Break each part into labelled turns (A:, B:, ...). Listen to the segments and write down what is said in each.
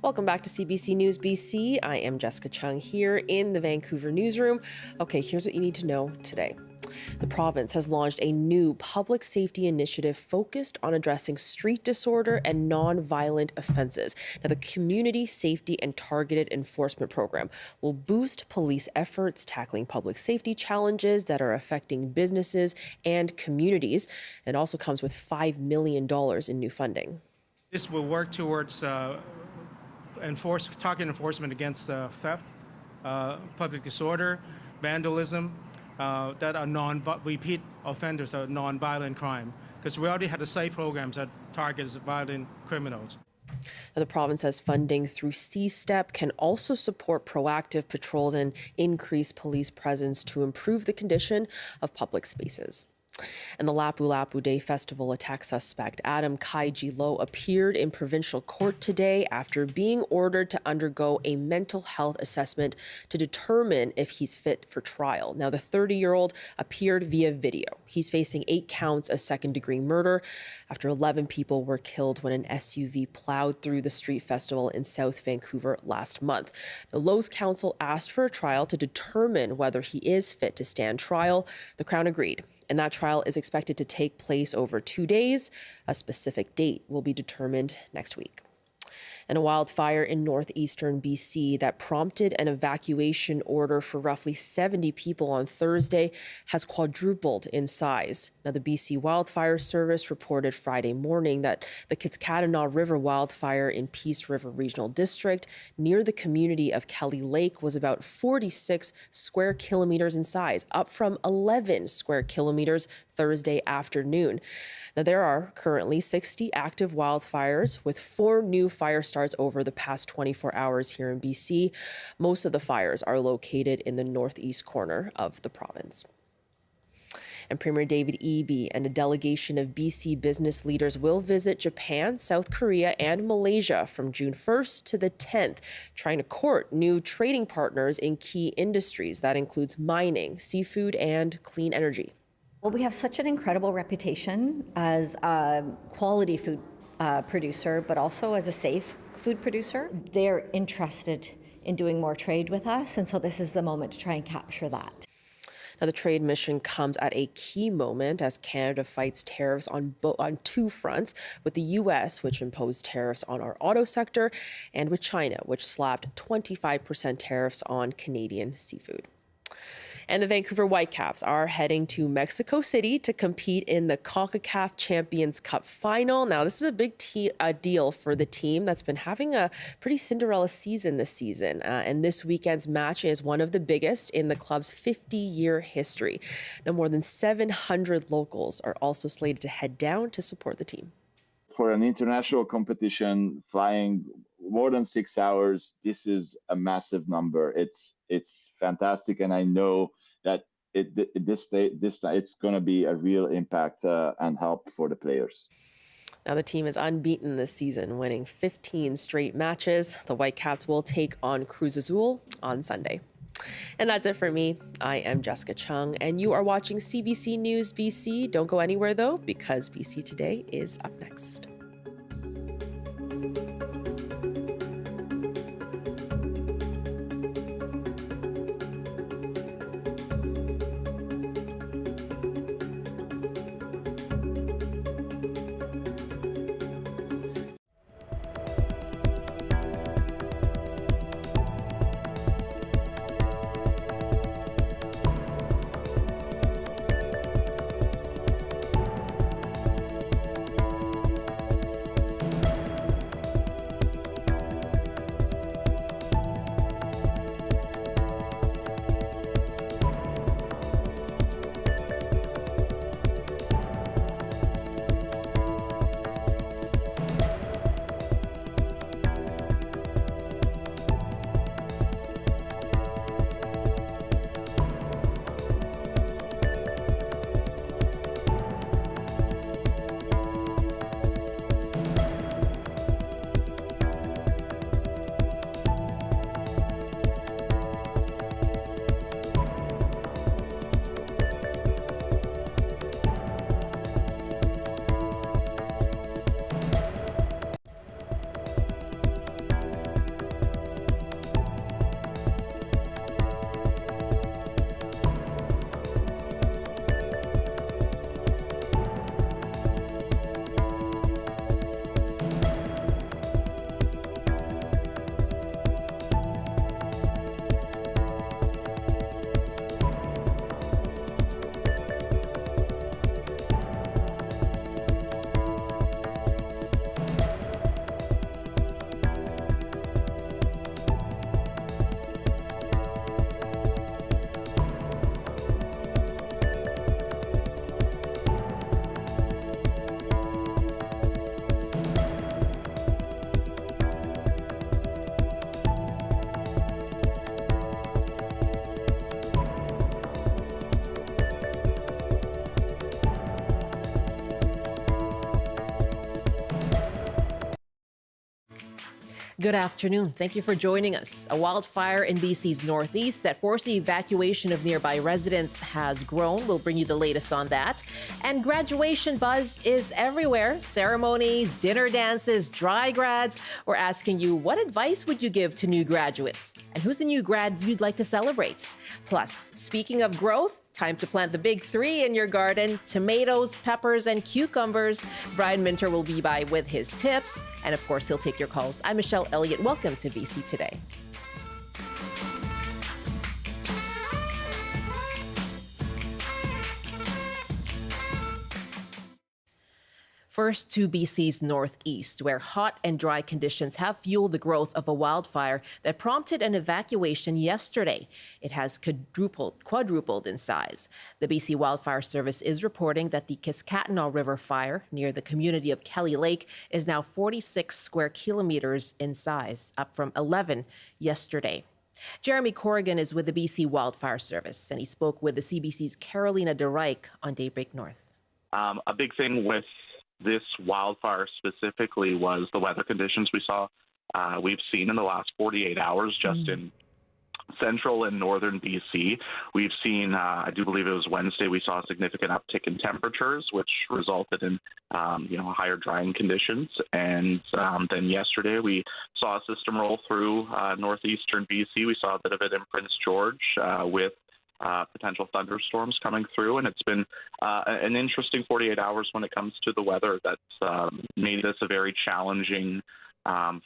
A: Welcome back to CBC News BC. I am Jessica Chung here in the Vancouver newsroom. Okay, here's what you need to know today. The province has launched a new public safety initiative focused on addressing street disorder and non-violent offenses. Now, the Community Safety and Targeted Enforcement Program will boost police efforts tackling public safety challenges that are affecting businesses and communities. It also comes with $5 million in new funding.
B: This will work towards target enforcement against theft, public disorder, vandalism, that are repeat offenders, are non-violent crime. Because we already had the site programs that targets violent criminals.
A: Now, the province says funding through C-STEP can also support proactive patrols and increase police presence to improve the condition of public spaces. And the Lapu Lapu Day Festival attack suspect Adam Kaiji Low appeared in provincial court today after being ordered to undergo a mental health assessment to determine if he's fit for trial. Now, the 30-year-old appeared via video. He's facing 8 counts of second-degree murder after 11 people were killed when an SUV plowed through the street festival in South Vancouver last month. The Low's counsel asked for a trial to determine whether he is fit to stand trial. The Crown agreed. And that trial is expected to take place over 2 days. A specific date will be determined next week. And a wildfire in northeastern BC that prompted an evacuation order for roughly 70 people on Thursday has quadrupled in size. Now, the BC Wildfire Service reported Friday morning that the Kitskatanaw River wildfire in Peace River Regional District near the community of Kelly Lake was about 46 square kilometers in size, up from 11 square kilometers Thursday afternoon. Now, there are currently 60 active wildfires with 4 new fire starts over the past 24 hours here in BC. Most of the fires are located in the northeast corner of the province. And Premier David Eby and a delegation of BC business leaders will visit Japan, South Korea, and Malaysia from June 1st to the 10th, trying to court new trading partners in key industries. That includes mining, seafood, and clean energy.
C: Well, we have such an incredible reputation as a quality food producer, but also as a safe food producer. They're interested in doing more trade with us, and so this is the moment to try and capture that.
A: Now, the trade mission comes at a key moment as Canada fights tariffs on 2 fronts, with the U.S., which imposed tariffs on our auto sector, and with China, which slapped 25% tariffs on Canadian seafood. And the Vancouver Whitecaps are heading to Mexico City to compete in the CONCACAF Champions Cup final. Now, this is a big deal for the team that's been having a pretty Cinderella season this season. And this weekend's match is one of the biggest in the club's 50-year history. Now, more than 700 locals are also slated to head down to support the team.
D: For an international competition, flying more than 6 hours, this is a massive number. It's fantastic, and I know that it's going to be a real impact and help for the players.
A: Now, the team is unbeaten this season, winning 15 straight matches. The Whitecaps will take on Cruz Azul on Sunday. And that's it for me. I am Jessica Chung, and you are watching CBC News BC. Don't go anywhere, though, because BC Today is up next. Good afternoon. Thank you for joining us. A wildfire in BC's northeast that forced the evacuation of nearby residents has grown. We'll bring you the latest on that. And graduation buzz is everywhere. Ceremonies, dinner dances, dry grads. We're asking you, what advice would you give to new graduates? And who's the new grad you'd like to celebrate? Plus, speaking of growth, time to plant the big three in your garden: tomatoes, peppers, and cucumbers. Brian Minter will be by with his tips. And of course, he'll take your calls. I'm Michelle Elliott. Welcome to BC Today. First to BC's northeast, where hot and dry conditions have fueled the growth of a wildfire that prompted an evacuation yesterday. It has quadrupled in size. The BC Wildfire Service is reporting that the Kiskatinaw River fire near the community of Kelly Lake is now 46 square kilometers in size, up from 11 yesterday. Jeromy Corrigan is with the BC Wildfire Service, and he spoke with the CBC's Carolina DeReich on Daybreak North.
E: A big thing with this wildfire specifically was the weather conditions we've seen in the last 48 hours just in central and northern BC. We've seen, I do believe it was Wednesday, we saw a significant uptick in temperatures, which resulted in, higher drying conditions. And then yesterday we saw a system roll through northeastern BC. We saw a bit of it in Prince George with potential thunderstorms coming through, and it's been an interesting 48 hours when it comes to the weather. That's made this a very challenging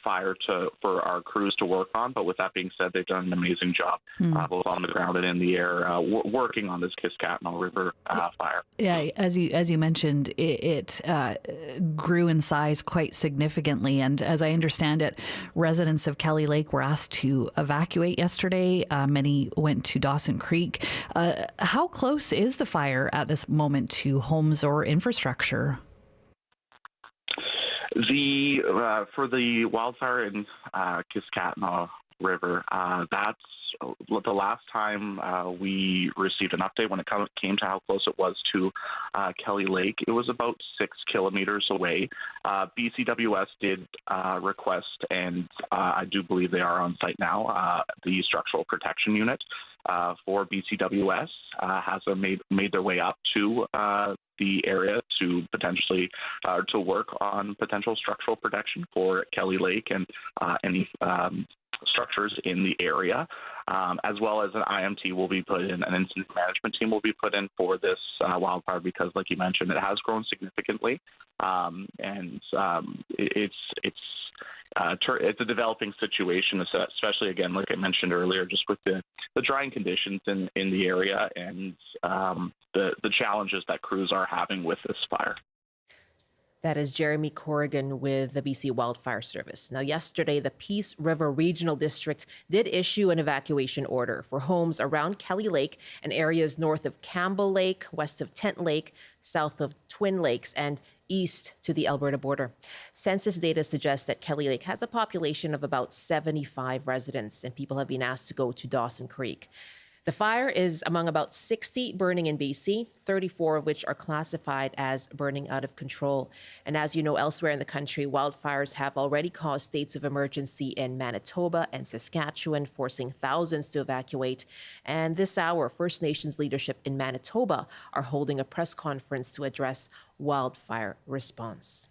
E: fire for our crews to work on. But with that being said, they've done an amazing job both on the ground and in the air working on this Kiskatinaw River fire.
F: Yeah, as you mentioned, it grew in size quite significantly, and as I understand it, residents of Kelly Lake were asked to evacuate yesterday. Many went to Dawson Creek. How close is the fire at this moment to homes or infrastructure?
E: For the wildfire in Kiskatinaw River, that's the last time we received an update when it came to how close it was to Kelly Lake. It was about 6 kilometers away. BCWS did request, and I do believe they are on site now, the structural protection unit for BCWS has made their way up to the area to potentially to work on potential structural protection for Kelly Lake and any structures in the area, as well as an IMT will be put in, an incident management team will be put in for this wildfire because, like you mentioned, it has grown significantly, and it's a developing situation, especially, again, like I mentioned earlier, just with the drying conditions in the area and the challenges that crews are having with this fire.
A: That is Jeromy Corrigan with the BC Wildfire Service. Now, yesterday, the Peace River Regional District did issue an evacuation order for homes around Kelly Lake and areas north of Campbell Lake, west of Tent Lake, south of Twin Lakes, and east to the Alberta border. Census data suggests that Kelly Lake has a population of about 75 residents, and people have been asked to go to Dawson Creek. The fire is among about 60 burning in BC, 34 of which are classified as burning out of control. And as you know, elsewhere in the country, wildfires have already caused states of emergency in Manitoba and Saskatchewan, forcing thousands to evacuate. And this hour, First Nations leadership in Manitoba are holding a press conference to address wildfire response.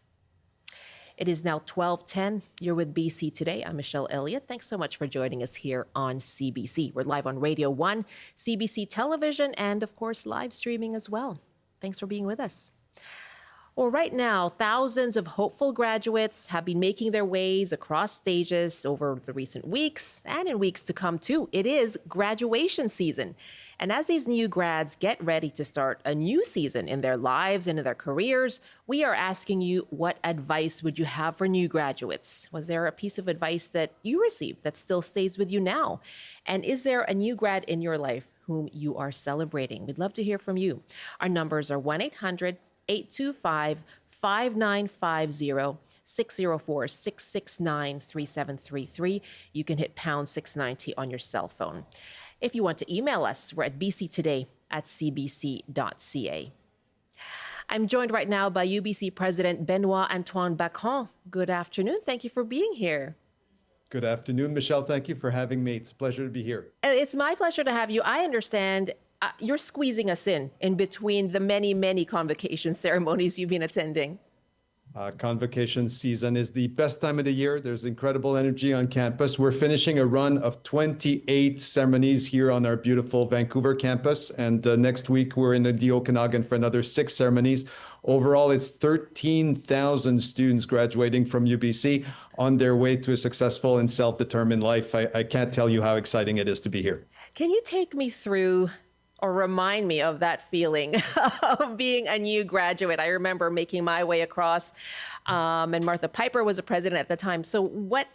A: It is now 12:10. You're with BC Today. I'm Michelle Elliott. Thanks so much for joining us here on CBC. We're live on Radio 1, CBC Television, and of course, live streaming as well. Thanks for being with us. Well, right now, thousands of hopeful graduates have been making their ways across stages over the recent weeks and in weeks to come, too. It is graduation season. And as these new grads get ready to start a new season in their lives and in their careers, we are asking you, what advice would you have for new graduates? Was there a piece of advice that you received that still stays with you now? And is there a new grad in your life whom you are celebrating? We'd love to hear from you. Our numbers are 1-800-825-5950, 604-669-3733. You can hit pound 690 on your cell phone. If you want to email us, we're at bctoday@cbc.ca. I'm joined right now by UBC President Benoit Antoine-Bacon. Good afternoon. Thank you for being here.
G: Good afternoon, Michelle. Thank you for having me. It's a pleasure to be here.
H: It's my pleasure to have you. I understand you're squeezing us in between the many, many convocation ceremonies you've been attending.
G: Convocation season is the best time of the year. There's incredible energy on campus. We're finishing a run of 28 ceremonies here on our beautiful Vancouver campus. And next week, we're in the Okanagan for another 6 ceremonies. Overall, it's 13,000 students graduating from UBC on their way to a successful and self-determined life. I can't tell you how exciting it is to be here.
H: Can you take me through or remind me of that feeling of being a new graduate? I remember making my way across, and Martha Piper was a president at the time. So what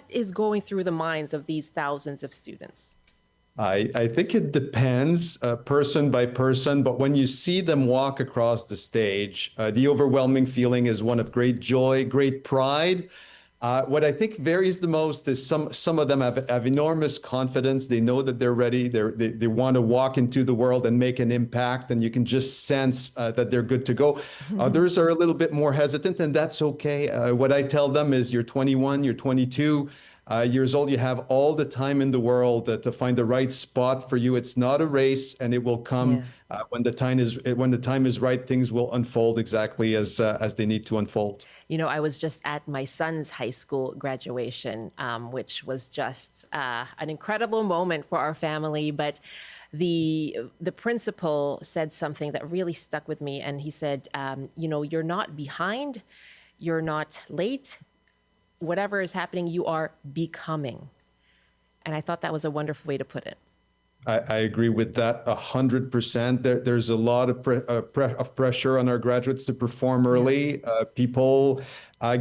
H: is going through the minds of these thousands of students?
G: I think it depends person by person, but when you see them walk across the stage, the overwhelming feeling is one of great joy, great pride. What I think varies the most is some of them have enormous confidence. They know that they're ready. They want to walk into the world and make an impact, and you can just sense that they're good to go. Others are a little bit more hesitant, and that's okay. What I tell them is you're 21, you're 22 years old. You have all the time in the world to find the right spot for you. It's not a race, and it will come when the time is right. Things will unfold exactly as they need to unfold.
H: You know, I was just at my son's high school graduation, which was just an incredible moment for our family. But the principal said something that really stuck with me, and he said, you know, you're not behind, you're not late. Whatever is happening, you are becoming. And I thought that was a wonderful way to put it.
G: I agree with that 100%. There's a lot of pressure on our graduates to perform early. People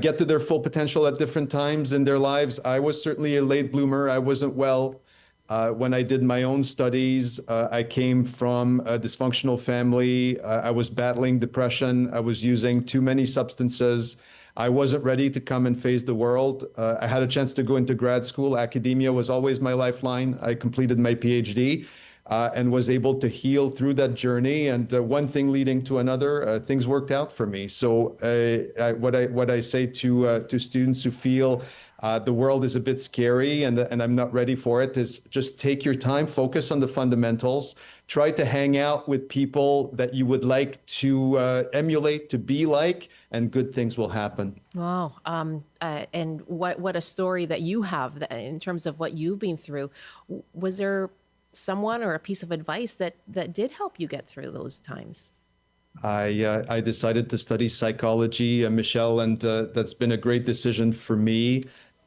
G: get to their full potential at different times in their lives. I was certainly a late bloomer. I wasn't well when I did my own studies. I came from a dysfunctional family. I was battling depression. I was using too many substances. I wasn't ready to come and face the world. I had a chance to go into grad school. Academia was always my lifeline. I completed my PhD and was able to heal through that journey. And one thing leading to another, things worked out for me. So what I say to students who feel the world is a bit scary and I'm not ready for it is just take your time, focus on the fundamentals, try to hang out with people that you would like to emulate, to be like, and good things will happen.
H: Wow. And what a story that you have in terms of what you've been through. Was there someone or a piece of advice that did help you get through those times?
G: I decided to study psychology, Michelle, and that's been a great decision for me.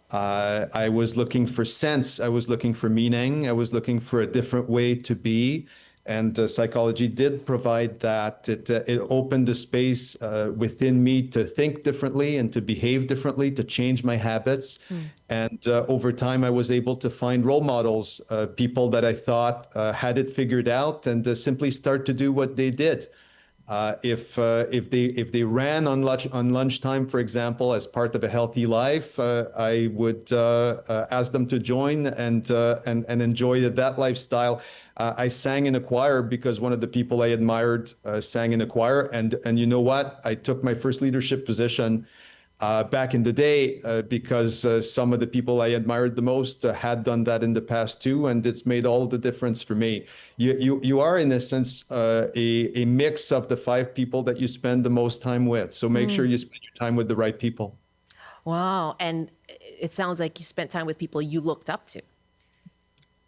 G: I was looking for sense. I was looking for meaning. I was looking for a different way to be. And psychology did provide that. It opened a space within me to think differently and to behave differently, to change my habits. And over time, I was able to find role models, people that I thought had it figured out and simply start to do what they did. If they ran on lunchtime, for example, as part of a healthy life, I would ask them to join and enjoy that lifestyle. I sang in a choir because one of the people I admired sang in a choir, and you know what? I took my first leadership position back in the day because some of the people I admired the most had done that in the past too, and it's made all the difference for me. You are in a sense a mix of the 5 people that you spend the most time with. So make sure you spend your time with the right people.
H: Wow, and it sounds like you spent time with people you looked up to.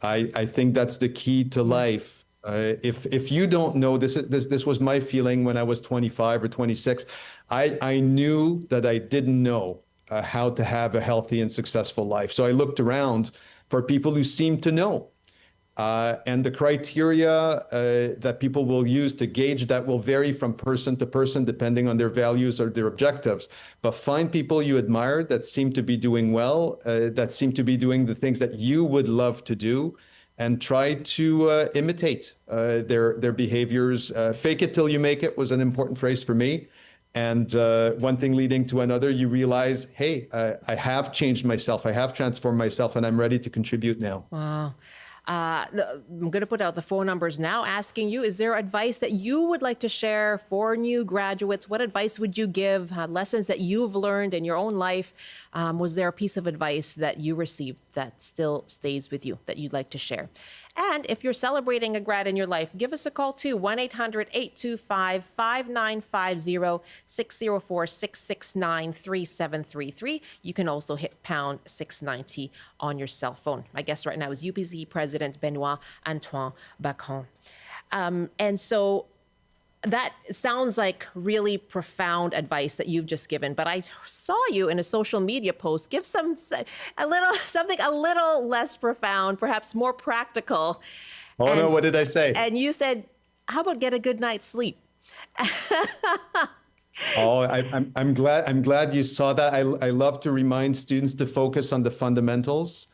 G: I think that's the key to life. If you don't know, this was my feeling when I was 25 or 26. I knew that I didn't know how to have a healthy and successful life. So I looked around for people who seemed to know. And the criteria that people will use to gauge that will vary from person to person depending on their values or their objectives. But find people you admire that seem to be doing well, that seem to be doing the things that you would love to do, and try to imitate their behaviors. Fake it till you make it was an important phrase for me. And one thing leading to another, you realize, hey, I have changed myself. I have transformed myself, and I'm ready to contribute now.
H: Wow. I'm going to put out the phone numbers now asking you, is there advice that you would like to share for new graduates? What advice would you give? Lessons that you've learned in your own life? Was there a piece of advice that you received that still stays with you that you'd like to share? And if you're celebrating a grad in your life, give us a call too, 1-800-825-5950, 604-669-3733. You can also hit pound 690 on your cell phone. My guest right now is UBC President Benoit Antoine-Bacon. And so that sounds like really profound advice that you've just given, but I saw you in a social media post give something a little less profound, perhaps more practical.
G: Oh, no, what did I say?
H: And you said, how about get a good night's sleep?
G: Oh, I'm glad you saw that. I love to remind students to focus on the fundamentals.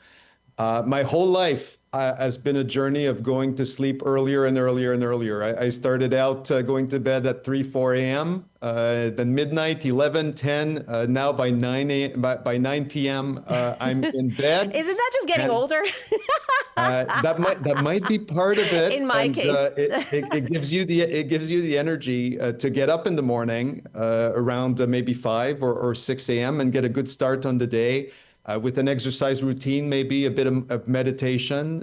G: My whole life has been a journey of going to sleep earlier and earlier and earlier. I started out going to bed at 3, 4 a.m., then midnight, 11, 10. Now by 9 p.m., I'm in bed.
H: Isn't that just getting older?
G: That might be part of it.
H: In my case,
G: it gives you the energy to get up in the morning around maybe 5 or 6 a.m. and get a good start on the day. With an exercise routine, maybe a bit of meditation,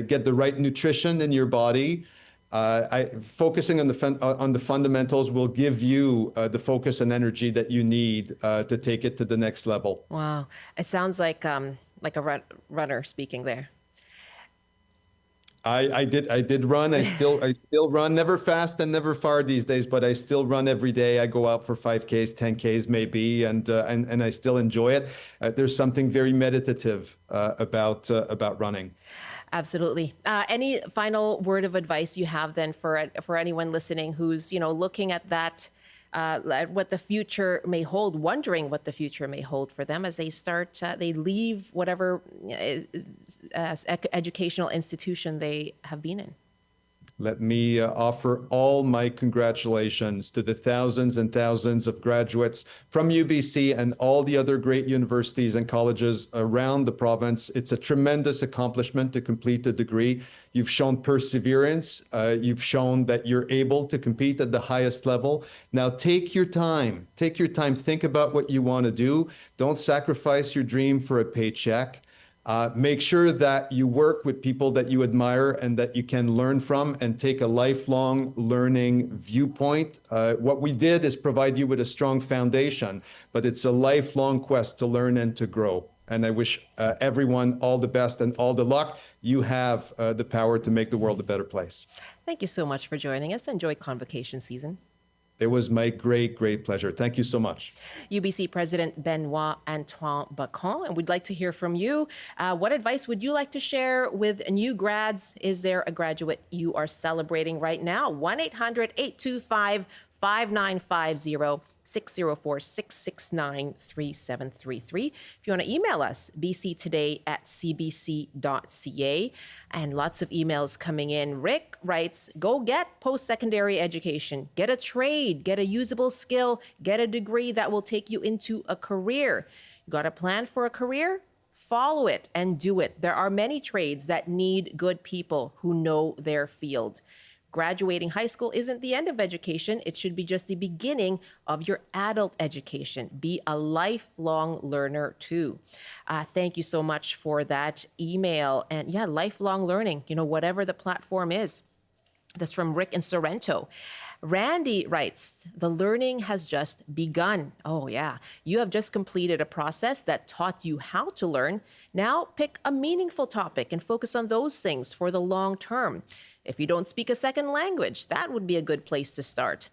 G: get the right nutrition in your body. Focusing on the fundamentals will give you the focus and energy that you need to take it to the next level.
H: Wow, it sounds like a runner speaking there.
G: I did run. I still run, never fast and never far these days, but I still run every day. I go out for 5Ks, 10Ks maybe, and I still enjoy it. There's something very meditative about running.
H: Absolutely. Any final word of advice you have then for anyone listening who's looking at that, what the future may hold, wondering what the future may hold for them as they they leave whatever educational institution they have been in?
G: Let me offer all my congratulations to the thousands and thousands of graduates from UBC and all the other great universities and colleges around the province. It's a tremendous accomplishment to complete a degree. You've shown perseverance. You've shown that you're able to compete at the highest level. Now take your time. Take your time. Think about what you want to do. Don't sacrifice your dream for a paycheck. Make sure that you work with people that you admire and that you can learn from and take a lifelong learning viewpoint. What we did is provide you with a strong foundation, but it's a lifelong quest to learn and to grow. And I wish everyone all the best and all the luck. You have the power to make the world a better place.
H: Thank you so much for joining us. Enjoy convocation season.
G: It was my great, great pleasure. Thank you so much.
H: UBC President Benoit Antoine-Bacon, and we'd like to hear from you. What advice would you like to share with new grads? Is there a graduate you are celebrating right now? 1-800-825-5950. 604-669-3733. If you want to email us, bctoday@cbc.ca. And lots of emails coming in. Rick writes, go get post-secondary education. Get a trade, get a usable skill, get a degree that will take you into a career. You got a plan for a career? Follow it and do it. There are many trades that need good people who know their field. Graduating high school isn't the end of education. It should be just the beginning of your adult education. Be a lifelong learner too. Thank you so much for that email. And yeah, lifelong learning, whatever the platform is. That's from Rick in Sorrento. Randy writes, the learning has just begun. Oh yeah, you have just completed a process that taught you how to learn. Now pick a meaningful topic and focus on those things for the long term. If you don't speak a second language, that would be a good place to start.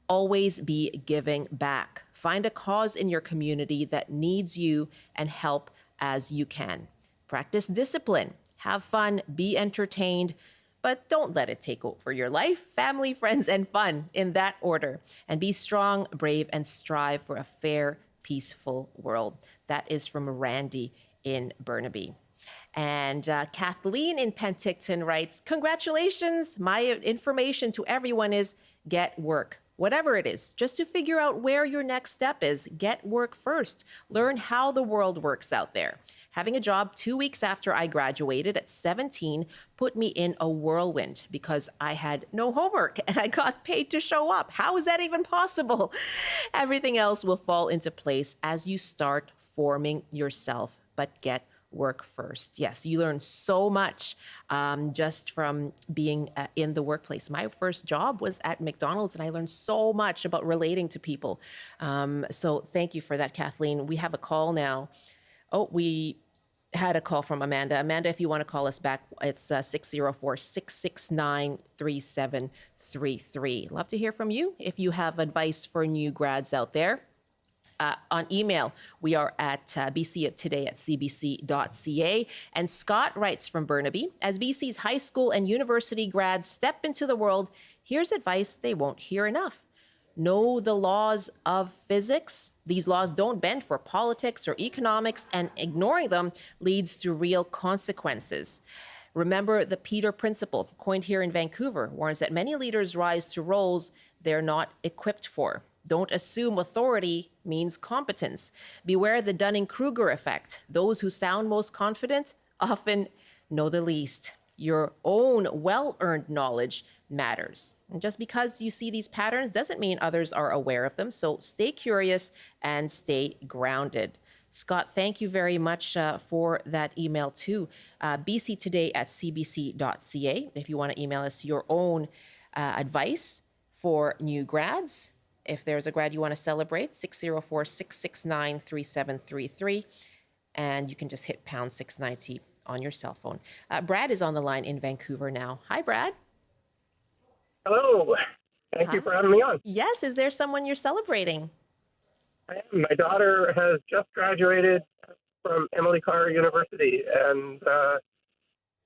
H: Always be giving back. Find a cause in your community that needs you and help as you can. Practice discipline. Have fun. Be entertained. But don't let it take over your life. Family, friends, and fun in that order. And be strong, brave, and strive for a fair, peaceful world. That is from Randy in Burnaby. And Kathleen in Penticton writes, congratulations. My information to everyone is get work. Whatever it is, just to figure out where your next step is, get work first. Learn how the world works out there. Having a job 2 weeks after I graduated at 17 put me in a whirlwind because I had no homework and I got paid to show up. How is that even possible? Everything else will fall into place as you start forming yourself, but get work first. Yes, you learn so much just from being in the workplace. My first job was at McDonald's, and I learned so much about relating to people. So thank you for that, Kathleen. We have a call now. Oh, we had a call from Amanda. Amanda, if you want to call us back, it's 604-669-3733. Love to hear from you if you have advice for new grads out there. On email, we are at bctoday@cbc.ca. And Scott writes from Burnaby, as BC's high school and university grads step into the world, here's advice they won't hear enough. Know the laws of physics. These laws don't bend for politics or economics, and ignoring them leads to real consequences. Remember the Peter Principle, coined here in Vancouver, warns that many leaders rise to roles they're not equipped for. Don't assume authority means competence. Beware the Dunning-Kruger effect. Those who sound most confident often know the least. Your own well-earned knowledge matters. And just because you see these patterns doesn't mean others are aware of them. So stay curious and stay grounded. Scott, thank you very much for that email too. bctoday@cbc.ca. If you want to email us your own advice for new grads. If there's a grad you want to celebrate, 604-669-3733. And you can just hit pound 690 on your cell phone. Brad is on the line in Vancouver now. Hi, Brad.
I: Hello. Thank you for having me on.
H: Yes, is there someone you're celebrating?
I: I am. My daughter has just graduated from Emily Carr University, and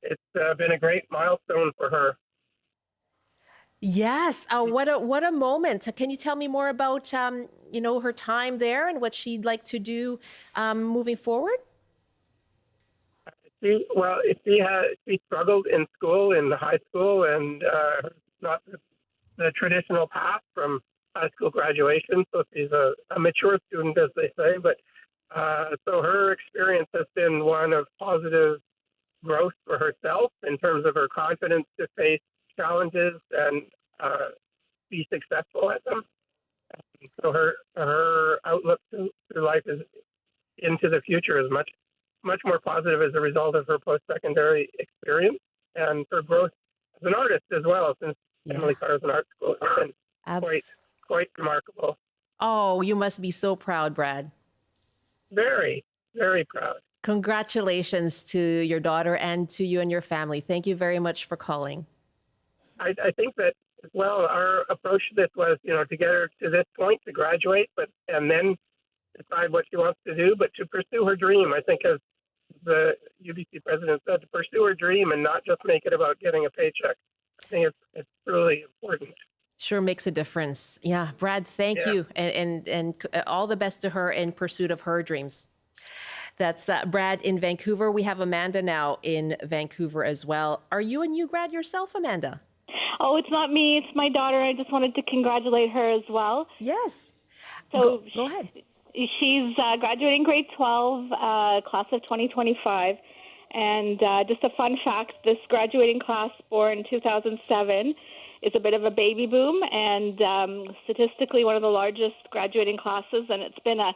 I: it's been a great milestone for her.
H: Yes. What a moment. Can you tell me more about her time there and what she'd like to do moving forward?
I: She struggled in school, in the high school, and not the traditional path from high school graduation. So she's a mature student, as they say. But so her experience has been one of positive growth for herself in terms of her confidence to face challenges and be successful at them. So her outlook to life is into the future is much more positive as a result of her post-secondary experience and her growth as an artist as well. Since Emily Carr is an art school, it's been quite remarkable.
H: Oh, you must be so proud, Brad.
I: Very, very proud.
H: Congratulations to your daughter and to you and your family. Thank you very much for calling.
I: I think that, as well, our approach to this was, to get her to this point, to graduate, and then decide what she wants to do, but to pursue her dream. I think, as the UBC president said, to pursue her dream and not just make it about getting a paycheck. I think it's really important.
H: Sure makes a difference. Yeah, Brad, thank you, and all the best to her in pursuit of her dreams. That's Brad in Vancouver. We have Amanda now in Vancouver as well. Are you a new grad yourself, Amanda?
J: Oh, it's not me. It's my daughter. I just wanted to congratulate her as well.
H: Yes.
J: So
H: go ahead.
J: She's graduating grade 12, class of 2025. And just a fun fact, this graduating class born 2007 is a bit of a baby boom and statistically one of the largest graduating classes. And it's been a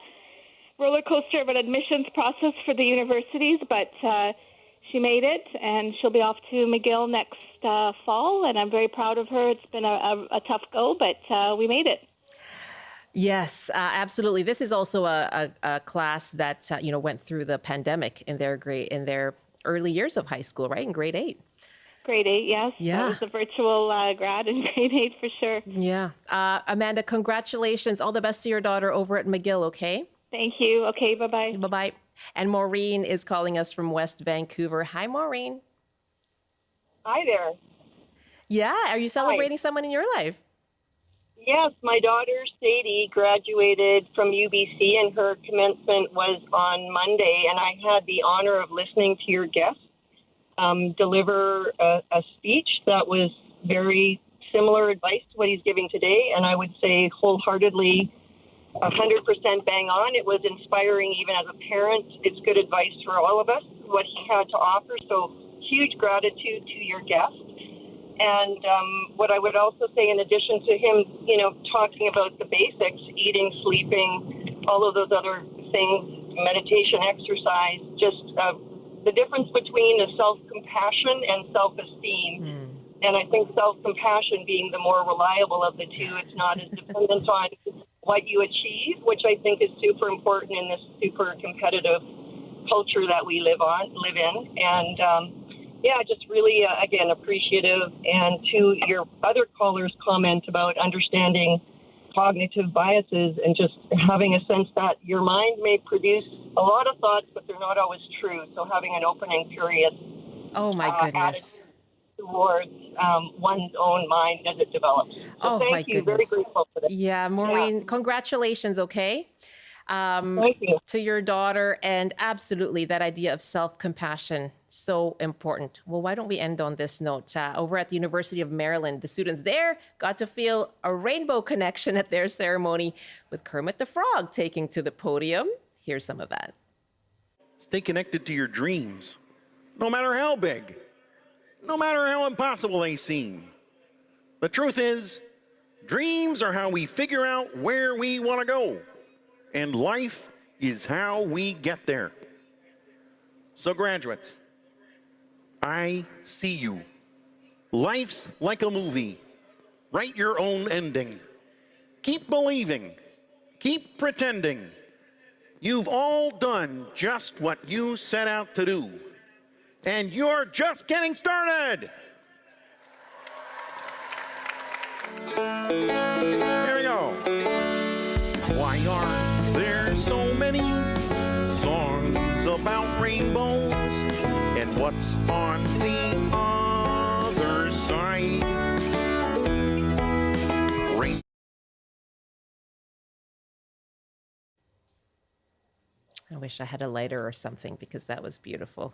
J: roller coaster of an admissions process for the universities, but she made it, and she'll be off to McGill next fall, and I'm very proud of her. It's been a tough go, but we made it.
H: Yes, absolutely. This is also a class that went through the pandemic in their early years of high school, right? In grade 8.
J: Grade 8, yes.
H: Yeah.
J: That was the virtual grad in grade 8 for sure.
H: Yeah. Amanda, congratulations. All the best to your daughter over at McGill, okay?
J: Thank you. Okay, bye-bye.
H: Bye-bye. And Maureen is calling us from West Vancouver. Hi, Maureen.
K: Hi there.
H: Yeah, are you celebrating someone in your life?
K: Yes, my daughter Sadie graduated from UBC, and her commencement was on Monday, and I had the honor of listening to your guest deliver a speech that was very similar advice to what he's giving today, and I would say wholeheartedly 100% bang on. It was inspiring even as a parent. It's good advice for all of us, what he had to offer. So huge gratitude to your guest. And what I would also say, in addition to him, talking about the basics, eating, sleeping, all of those other things, meditation, exercise, just the difference between the self-compassion and self-esteem. And I think self-compassion being the more reliable of the two. It's not as dependent on what you achieve, which I think is super important in this super competitive culture that we live in. And just really, again, appreciative. And to your other caller's comment about understanding cognitive biases and just having a sense that your mind may produce a lot of thoughts, but they're not always true. So having an open and curious
H: Oh, my goodness.
K: towards one's own mind as it develops. So
H: My
K: thank you. Very
H: goodness.
K: grateful for that.
H: Yeah, Maureen, congratulations, okay?
K: Thank you.
H: To your daughter, and absolutely that idea of self-compassion, so important. Well, why don't we end on this note? Over at the University of Maryland, the students there got to feel a rainbow connection at their ceremony with Kermit the Frog taking to the podium. Here's some of that.
L: Stay connected to your dreams, no matter how big, no matter how impossible they seem. The truth is, dreams are how we figure out where we want to go. And life is how we get there. So graduates, I see you. Life's like a movie. Write your own ending. Keep believing. Keep pretending. You've all done just what you set out to do. And you're just getting started. Here we go. Why are there so many songs about rainbows? And what's on the other side?
H: I wish I had a lighter or something because that was beautiful.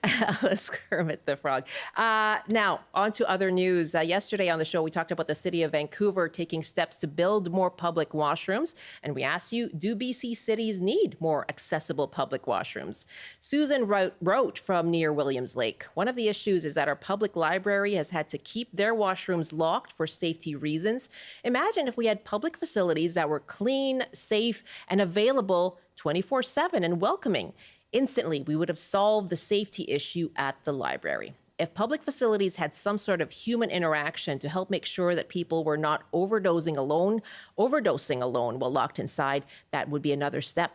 H: That was Kermit the Frog. Now, on to other news. Yesterday on the show, we talked about the city of Vancouver taking steps to build more public washrooms. And we asked you, do BC cities need more accessible public washrooms? Susan wrote from near Williams Lake. One of the issues is that our public library has had to keep their washrooms locked for safety reasons. Imagine if we had public facilities that were clean, safe, and available 24/7 and welcoming. Instantly, we would have solved the safety issue at the library. If public facilities had some sort of human interaction to help make sure that people were not overdosing alone while locked inside, that would be another step.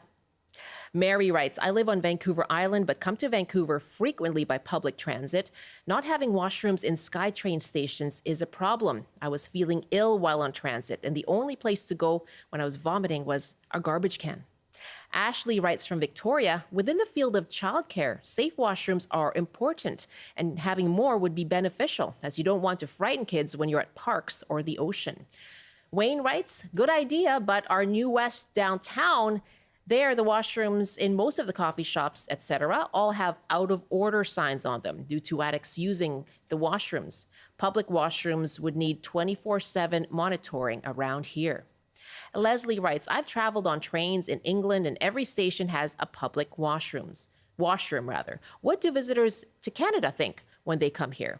H: Mary writes, I live on Vancouver Island, but come to Vancouver frequently by public transit. Not having washrooms in SkyTrain stations is a problem. I was feeling ill while on transit, and the only place to go when I was vomiting was a garbage can. Ashley writes from Victoria, within the field of childcare, safe washrooms are important, and having more would be beneficial, as you don't want to frighten kids when you're at parks or the ocean. Wayne writes, good idea, but our New West downtown, there the washrooms in most of the coffee shops, etc., all have out-of-order signs on them due to addicts using the washrooms. Public washrooms would need 24/7 monitoring around here. Leslie writes, I've traveled on trains in England and every station has a public washroom. What do visitors to Canada think when they come here?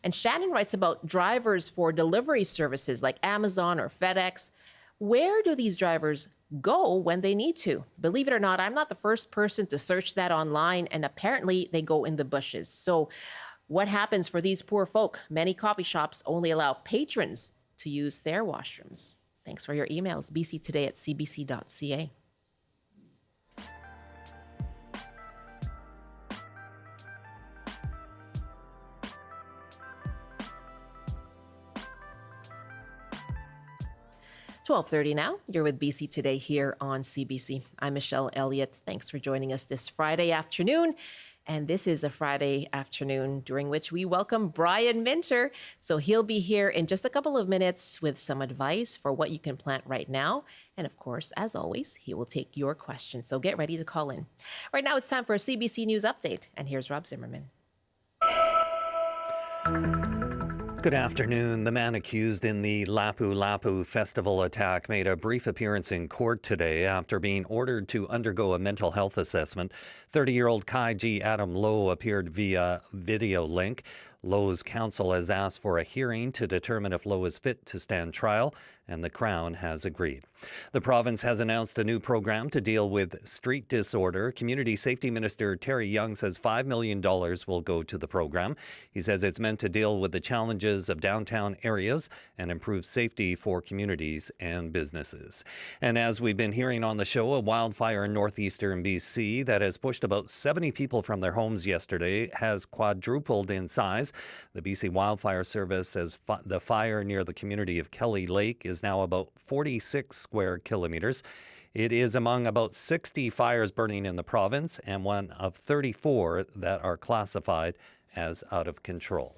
H: And Shannon writes about drivers for delivery services like Amazon or FedEx. Where do these drivers go when they need to? Believe it or not, I'm not the first person to search that online, and apparently they go in the bushes. So what happens for these poor folk? Many coffee shops only allow patrons to use their washrooms. Thanks for your emails. bctoday@cbc.ca. .30 now. You're with BC Today here on CBC. I'm Michelle Elliott. Thanks for joining us this Friday afternoon. And this is a Friday afternoon during which we welcome Brian Minter. So he'll be here in just a couple of minutes with some advice for what you can plant right now. And of course, as always, he will take your questions. So get ready to call in. Right now, it's time for a CBC News update. And here's Rob Zimmerman.
M: Good afternoon. The man accused in the Lapu Lapu festival attack made a brief appearance in court today after being ordered to undergo a mental health assessment. 30-year-old Kai G. Adam Low appeared via video link. Low's counsel has asked for a hearing to determine if Low is fit to stand trial, and the Crown has agreed. The province has announced a new program to deal with street disorder. Community Safety Minister Terry Young says $5 million will go to the program. He says it's meant to deal with the challenges of downtown areas and improve safety for communities and businesses. And as we've been hearing on the show, a wildfire in northeastern BC that has pushed about 70 people from their homes yesterday has quadrupled in size. The BC Wildfire Service says the fire near the community of Kelly Lake is now about 46 square kilometers. It is among about 60 fires burning in the province and one of 34 that are classified as out of control.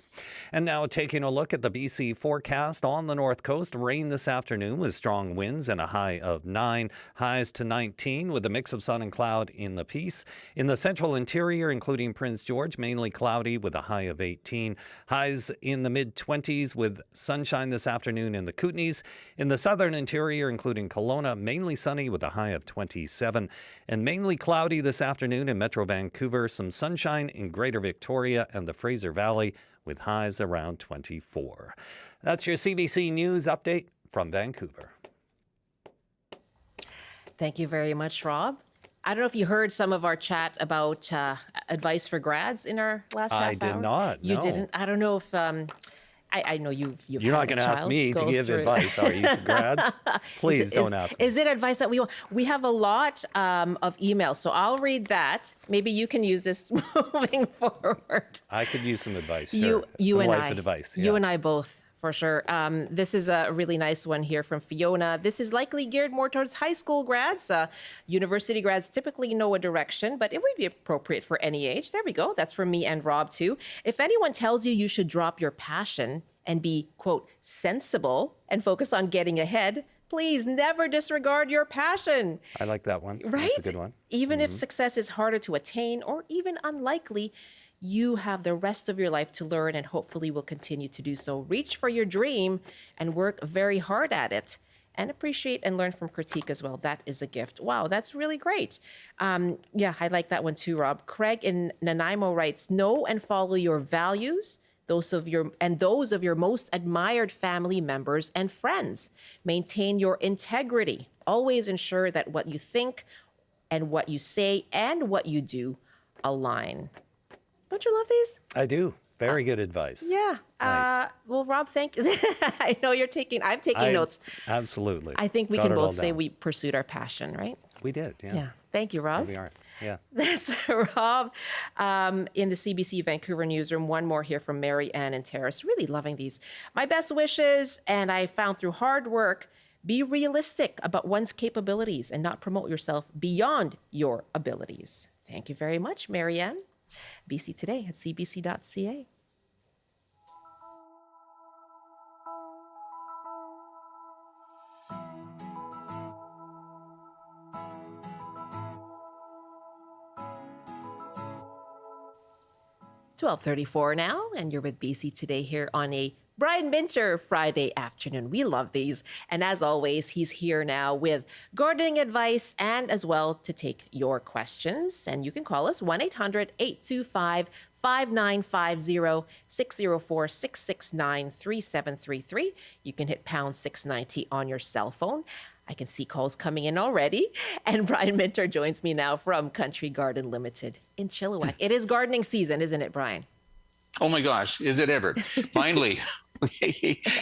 M: And now taking a look at the BC forecast on the north coast. Rain this afternoon with strong winds and a high of 9, highs to 19 with a mix of sun and cloud in the Peace. In the central interior, including Prince George, mainly cloudy with a high of 18. Highs in the mid-20s with sunshine this afternoon in the Kootenays. In the southern interior, including Kelowna, mainly sunny with a high of 27. And mainly cloudy this afternoon in Metro Vancouver. Some sunshine in Greater Victoria and the Fraser Valley, with highs around 24. That's your CBC News update from Vancouver.
H: Thank you very much, Rob. I don't know if you heard some of our chat about advice for grads in our last half hour.
M: I did not.
H: You
M: no.
H: didn't? I don't know if... I know you're
M: not going to ask me to give advice, are you, to grads? Please don't ask me.
H: Is it advice that we want? We have a lot of emails, so I'll read that. Maybe you can use this moving forward.
M: I could use some advice, sure.
H: You
M: some
H: and
M: life
H: I.
M: advice.
H: You and I both, for sure. This is a really nice one here from Fiona. This is likely geared more towards high school grads. University grads typically know a direction, but it would be appropriate for any age. There we go. That's for me and Rob, too. If anyone tells you should drop your passion and be, quote, sensible and focus on getting ahead, please never disregard your passion.
M: I like that one.
H: Right?
M: That's a good one.
H: Even if success is harder to attain or even unlikely, you have the rest of your life to learn and hopefully will continue to do so. Reach for your dream and work very hard at it. And appreciate and learn from critique as well. That is a gift. Wow, that's really great. Yeah, I like that one too, Rob. Craig in Nanaimo writes, know and follow your values, those of your most admired family members and friends. Maintain your integrity. Always ensure that what you think and what you say and what you do align. Don't you love these?
M: I do. Very good advice.
H: Yeah.
M: Nice.
H: Well, Rob, thank you. I know I'm taking notes.
M: Absolutely.
H: I think we
M: Got
H: can
M: it all
H: both say
M: down.
H: we pursued our passion, right?
M: We did, yeah.
H: Yeah. Thank you, Rob.
M: Here we are. Yeah.
H: That's Rob in the CBC Vancouver newsroom. One more here from Mary Ann and Terrace. Really loving these. My best wishes, and I found through hard work, be realistic about one's capabilities and not promote yourself beyond your abilities. Thank you very much, Mary Ann. BC Today at cbc.ca. $12:34 now, and you're with BC Today here on a Brian Minter Friday afternoon. We love these. And as always, he's here now with gardening advice and as well to take your questions. And you can call us 1-800-825-5950, 604-669-3733. You can hit pound 690 on your cell phone. I can see calls coming in already. And Brian Minter joins me now from Country Garden Limited in Chilliwack. It is gardening season, isn't it, Brian?
N: Oh my gosh, is it ever? Finally.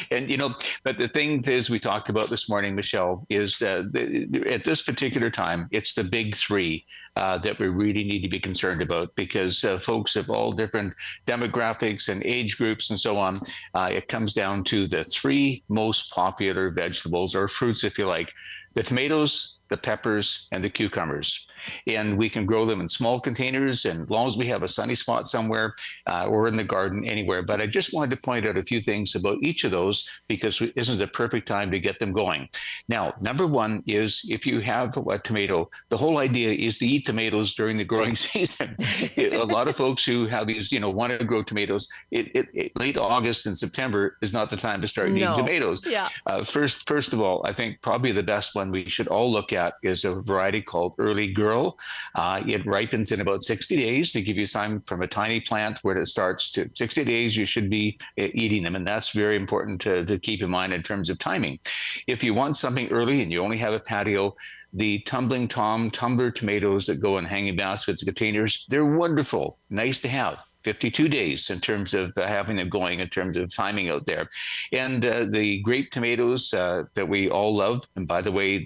N: And, but the thing is, we talked about this morning, Michelle, is at this particular time, it's the big three that we really need to be concerned about, because folks of all different demographics and age groups and so on, it comes down to the three most popular vegetables or fruits, if you like: the tomatoes, the peppers, and the cucumbers. And we can grow them in small containers, and as long as we have a sunny spot somewhere or in the garden anywhere. But I just wanted to point out a few things things about each of those because this is the perfect time to get them going. Now, number one is if you have a tomato, the whole idea is to eat tomatoes during the growing season. A lot of folks who have these, want to grow tomatoes, late August and September is not the time to start eating tomatoes.
H: Yeah.
N: First of all, I think probably the best one we should all look at is a variety called Early Girl. It ripens in about 60 days to give you time from a tiny plant where it starts to 60 days, you should be eating them. And that's very important to keep in mind in terms of timing. If you want something early and you only have a patio, the Tumbling Tom tumbler tomatoes that go in hanging baskets and containers, they're wonderful, nice to have. 52 days in terms of having them going in terms of timing out there. And the grape tomatoes that we all love, and by the way,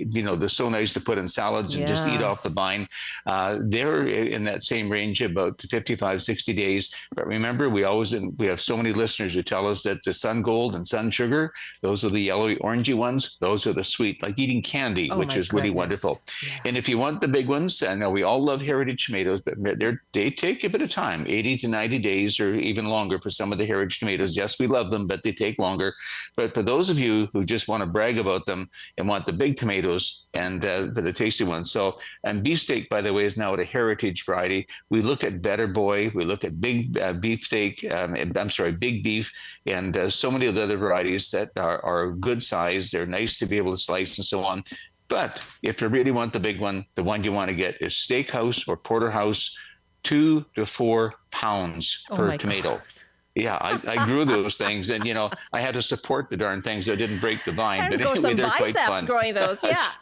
N: they're so nice to put in salads and just eat off the vine. They're in that same range, about 55, 60 days. But remember, we have so many listeners who tell us that the Sun Gold and Sun Sugar, those are the yellowy, orangey ones. Those are the sweet, like eating candy, which is really wonderful. Yeah. And if you want the big ones, I know we all love heritage tomatoes, but they take a bit of time. 80 to 90 days or even longer for some of the heritage tomatoes. Yes, we love them, but they take longer. But for those of you who just want to brag about them and want the big tomatoes and for the tasty ones. And beefsteak, by the way, is now at a heritage variety. We look at Better Boy, we look at big beefsteak, big beef, and so many of the other varieties that are good size. They're nice to be able to slice and so on. But if you really want the big one, the one you want to get is Steakhouse or Porterhouse, 2 to 4 pounds per tomato. God. Yeah, I grew those things, and I had to support the darn things so I didn't break the vine. But anyway, they're quite fun.
H: Growing those, yeah.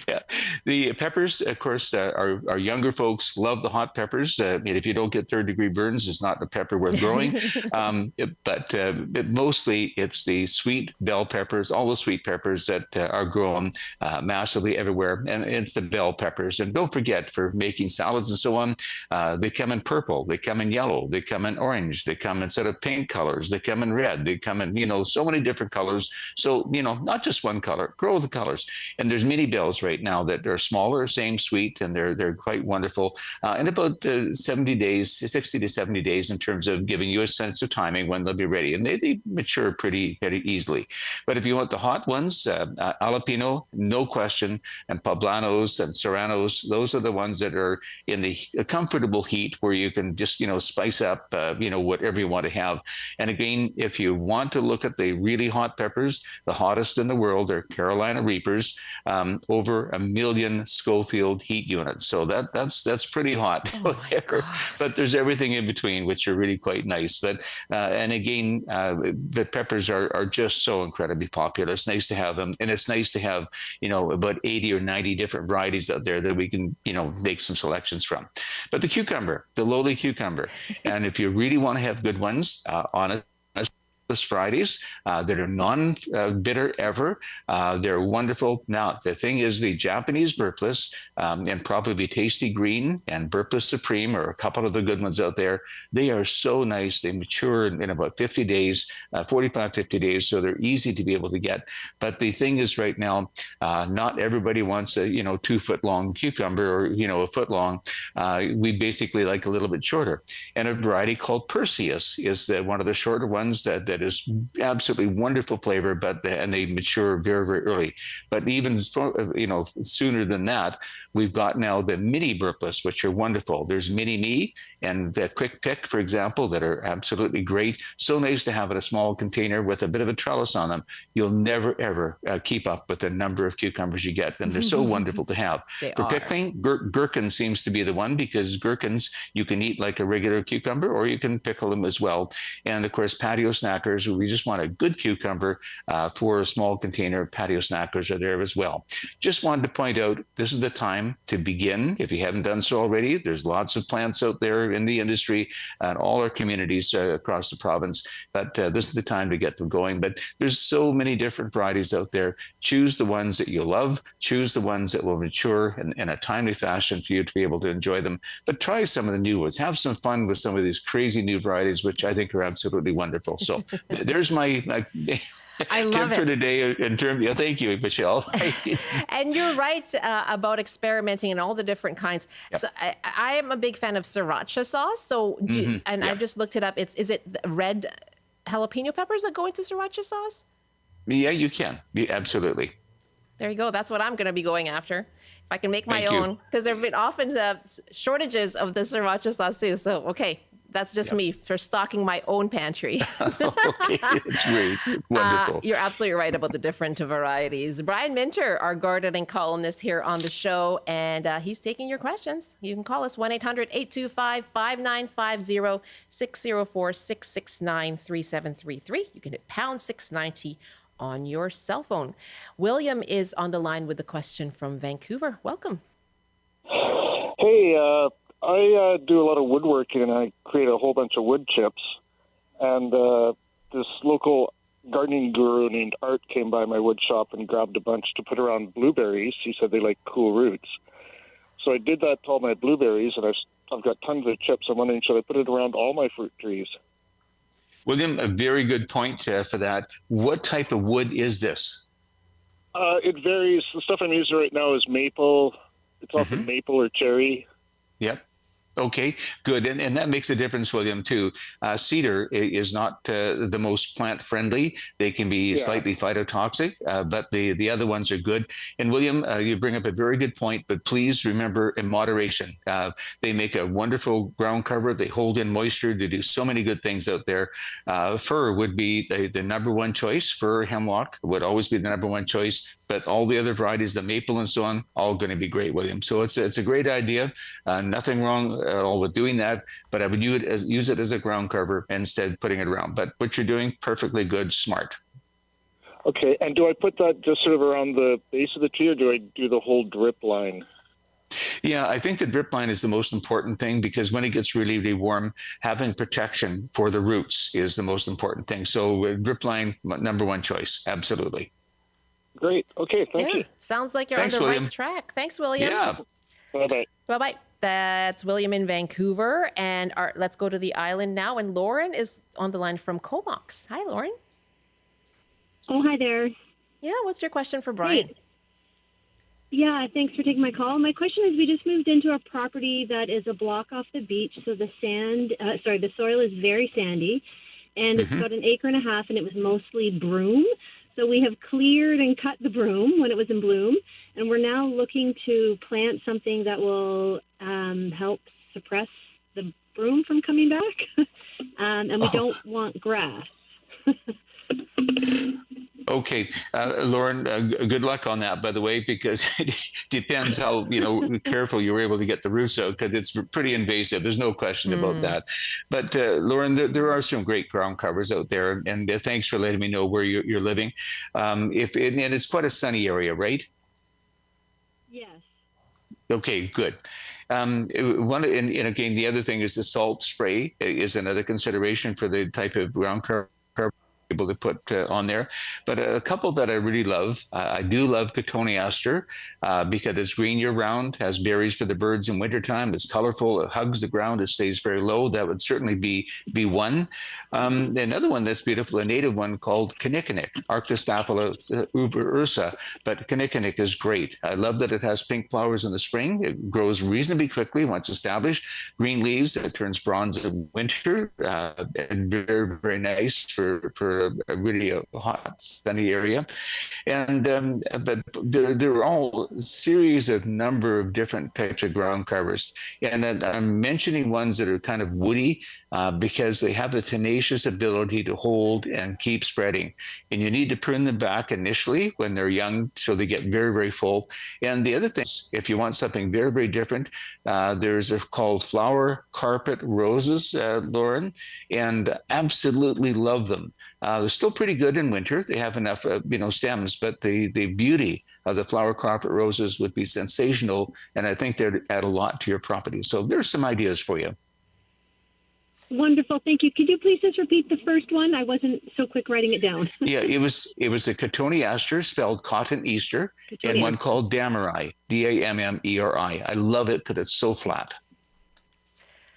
N: Yeah, the peppers, of course, our younger folks love the hot peppers. If you don't get third-degree burns, it's not a pepper worth growing. But mostly, it's the sweet bell peppers, all the sweet peppers that are grown massively everywhere, and it's the bell peppers. And don't forget, for making salads and so on, they come in purple, they come in yellow, they come in orange, they come instead of pink colors, they come in red, they come in, so many different colors. So, not just one color, grow the colors. And there's mini bells right now that are smaller, same sweet, and they're quite wonderful. In about 70 days, 60 to 70 days in terms of giving you a sense of timing when they'll be ready. And they mature pretty easily. But if you want the hot ones, jalapeno, no question, and poblanos and serranos, those are the ones that are in the comfortable heat where you can just, spice up, whatever you want to have. And again, if you want to look at the really hot peppers, the hottest in the world are Carolina Reapers, over 1 million Schofield heat units. So that's pretty hot. But there's everything in between, which are really quite nice. But and again, the peppers are just so incredibly popular. It's nice to have them, and it's nice to have about 80 or 90 different varieties out there that we can make some selections from. But the cucumber, the lowly cucumber, and if you really want to have good ones on it, Fridays that are non-bitter ever. They're wonderful. Now, the thing is, the Japanese burpless and probably Tasty Green and Burpless Supreme are a couple of the good ones out there. They are so nice. They mature in about 50 days, 45, 50 days, so they're easy to be able to get. But the thing is right now, not everybody wants a 2-foot long cucumber or a foot long. We basically like a little bit shorter. And a variety called Perseus is one of the shorter ones that is absolutely wonderful flavor, and they mature very, very early. But even sooner than that, we've got now the mini burpless, which are wonderful. There's Mini Me and Quick Pick, for example, that are absolutely great. So nice to have in a small container with a bit of a trellis on them. You'll never, ever keep up with the number of cucumbers you get, and they're so wonderful to have. For pickling, gherkin seems to be the one, because gherkins you can eat like a regular cucumber, or you can pickle them as well. And of course, patio snackers, we just want a good cucumber for a small container. Patio snackers are there as well. Just wanted to point out, this is the time to begin. If you haven't done so already, there's lots of plants out there in the industry and all our communities across the province. But this is the time to get them going. But there's so many different varieties out there. Choose the ones that you love. Choose the ones that will mature in a timely fashion for you to be able to enjoy them. But try some of the new ones. Have some fun with some of these crazy new varieties, which I think are absolutely wonderful. So there's my
H: I love
N: tip for
H: it.
N: today in terms. Thank you, Michelle.
H: And you're right about experimenting and all the different kinds. Yep. So I am a big fan of sriracha sauce. So I've just looked it up. Is it red jalapeno peppers that go into sriracha sauce?
N: Yeah, you can. Absolutely.
H: There you go. That's what I'm going to be going after. If I can make my
N: Thank you.
H: own, because there have been often shortages of the sriracha sauce too. So, okay, that's just me for stocking my own pantry.
N: Okay, that's great. Wonderful.
H: You're absolutely right about the different varieties. Brian Minter, our gardening columnist here on the show, and he's taking your questions. You can call us 1-800-825-5950, 604-669-3733. You can hit pound 690 on your cell phone. William is on the line with the question from Vancouver. Welcome.
O: Hey, I do a lot of woodworking, and I create a whole bunch of wood chips. And this local gardening guru named Art came by my wood shop and grabbed a bunch to put around blueberries. He said they like cool roots. So I did that to all my blueberries, and I've got tons of chips. I'm wondering, should I put it around all my fruit trees?
N: William, a very good point for that. What type of wood is this?
O: It varies. The stuff I'm using right now is maple. It's often maple or cherry.
N: Yep. Okay, good. And that makes a difference, William, too. Cedar is not the most plant-friendly. They can be slightly phytotoxic, but the other ones are good. And William, you bring up a very good point, but please remember in moderation. They make a wonderful ground cover. They hold in moisture. They do so many good things out there. Fir would be the number one choice. Fir, hemlock would always be the number one choice. But all the other varieties, the maple and so on, all going to be great, William. So it's a great idea. Nothing wrong at all with doing that. But I would use it as a ground cover instead of putting it around. But what you're doing, perfectly good, smart.
O: Okay. And do I put that just sort of around the base of the tree, or do I do the whole drip line?
N: Yeah, I think the drip line is the most important thing, because when it gets really, really warm, having protection for the roots is the most important thing. So drip line, number one choice. Absolutely.
O: Great. Okay. Thank you.
H: Sounds like you're
N: Thanks,
H: on the
N: William.
H: right track. Thanks, William.
N: Yeah.
O: Bye-bye.
H: Bye-bye. That's William in Vancouver. And let's go to the island now. And Lauren is on the line from Comox. Hi, Lauren.
P: Oh, hi there.
H: Yeah, what's your question for Brian?
P: Hey. Yeah, thanks for taking my call. My question is, we just moved into a property that is a block off the beach, so the soil is very sandy, and it's got 1.5 acres, and it was mostly broom. So we have cleared and cut the broom when it was in bloom, and we're now looking to plant something that will help suppress the broom from coming back, and we don't want grass.
N: Okay, Lauren, good luck on that, by the way, because it depends how careful you were able to get the roots out, because it's pretty invasive. There's no question about that. But Lauren, there are some great ground covers out there, and thanks for letting me know where you're living. And it's quite a sunny area, right?
P: Yes.
N: Okay, good. And again, the other thing is the salt spray is another consideration for the type of ground cover able to put on there. But a couple that I really love, I do love cotoneaster because it's green year round, has berries for the birds in wintertime, it's colorful, it hugs the ground, it stays very low. That would certainly be one. Another one that's beautiful, a native one called kinnikinick, Arctostaphylus ursa, but kinnikinick is great. I love that it has pink flowers in the spring. It grows reasonably quickly once established. Green leaves, it turns bronze in winter, and very, very nice for a really hot, sunny area. And but there are all a series of number of different types of ground covers. And I'm mentioning ones that are kind of woody because they have the tenacious ability to hold and keep spreading. And you need to prune them back initially when they're young so they get very, very full. And the other thing is, if you want something very, very different, there's called flower carpet roses, Lauren, and absolutely love them. They're still pretty good in winter. They have enough, stems, but the beauty of the flower carpet roses would be sensational, and I think they'd add a lot to your property. So there's some ideas for you.
P: Wonderful, thank you. Could you please just repeat the first one? I wasn't so quick writing it down.
N: Yeah, it was a cotoneaster, spelled cotton Easter, and one called Dammeri, Dammeri. I love it because it's so flat.